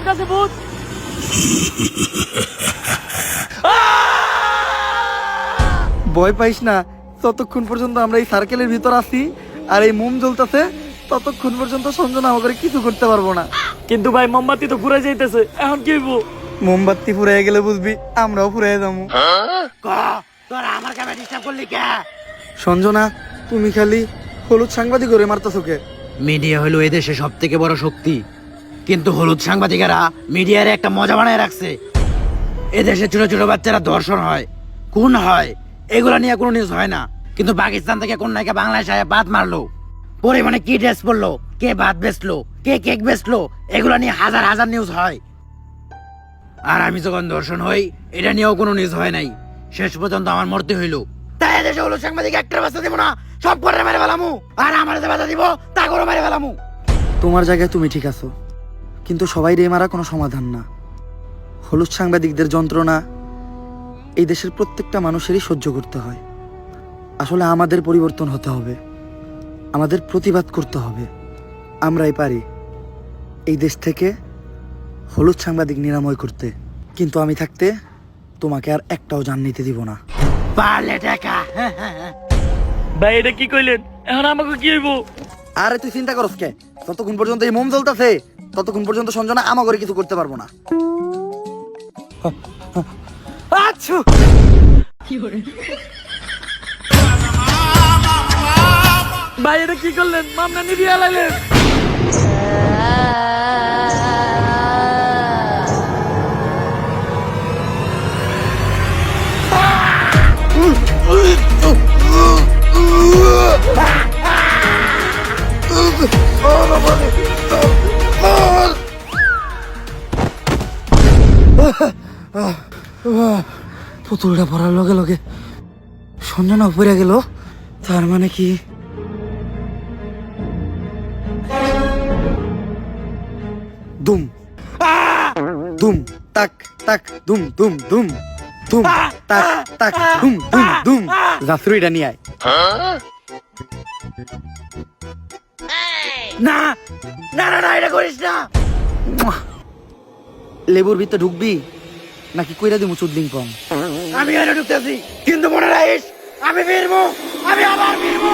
কাছে ভূত। ভয় পাইস না, ততক্ষণ পর্যন্ত আমরা এই সার্কেলের ভিতর আছি আর এই মোম জ্বলতেছে, ততক্ষণ পর্যন্ত সঞ্জনা আমাকে কিছু করতে পারবো না। কিন্তু ভাই মোমবাতি তো ঘুরে যাইতেছে, এখন কি হইব? মোমবাতি ফুরাই গেলে বুঝবি আমরাও ফুরাই যাবো। তোরা আমার কামে ডিস্টার্ব করলি কে? সঞ্জনা, তুমি খালি হলুদ সাংবাদিক করে মারতেছো কে? মিডিয়া হলো এদেশে সব থেকে বড় শক্তি, কিন্তু হলুদ সাংবাদিকেরা মিডিয়ার একটা মজা বানায় রাখছে। এদেশে ছোট ছোট বাচ্চারা ধর্ষণ হয়, খুন হয়, এগুলা নিয়ে কোনো নিউজ হয় না। কিন্তু পাকিস্তান থেকে কোন নায়িকা বাংলাদেশে বাদ মারলো, পরিমাণে কি ড্রেস পরলো, কে ভাত বেচলো, কে কেক বেচলো, এগুলা নিয়ে হাজার হাজার নিউজ হয়। আর আমি যখন ধর্ষণ হই, এটা নিয়েও কোনো নিউজ হয় নাই। শেষ পর্যন্ত আমার মরতে হইলো। তাই এদেশে হলুদ সাংবাদিক একটা বাচ্চা দিব না, সব করে মেরে ফেলামু। আর আমার যে বাধা দিব তা করে মেরে ফেলামু। তোমার জায়গায় তুমি ঠিক আছো, কিন্তু সবাই রে মারা কোনো সমাধান না। হলুদ সাংবাদিকদের যন্ত্রণা এই দেশের প্রত্যেকটা মানুষেরই সহ্য করতে হয়। আসলে আমাদের পরিবর্তন হতে হবে, আমাদের প্রতিবাদ করতে হবে। আমরাই পারি এই দেশ থেকে হলুদ সাংবাদিক নিরাময় করতে। কিন্তু আমি থাকতে তোমাকে আর একটাও জান নিতে দিব না। পারলে টাকা। ভাই এটা কি কইলেন? এখন আমাকে কি হইব? আরে তুই চিন্তা করস কে? ততক্ষণ পর্যন্ত এই মোম জ্বলতেছে, ততক্ষণ পর্যন্ত সঞ্জনা আমাকে কিছু করতে পারবো না। আচ্ছা, ভাই এটা কি করলেন? মামলা নিবিয়ে লাইলেন। পুতুলটা পড়ার লগে লগে সঞ্জনা পড়ে গেল, তার মানে কি দুম দুম তাক তাক দুম দুম দুম দুম তাক তাক দুম দুম দুম। জাফরুইটা নিয়ে আয়। না না না না, এটা করিস না। লেবুর ভিতরে ঢুকবি নাকি কইরা দিমু চুদলিং পং? আমি এনে ঢুকতেছি, কিন্তু মনে রাখিস আমি ফিরবো, আমি আবার ফিরবো।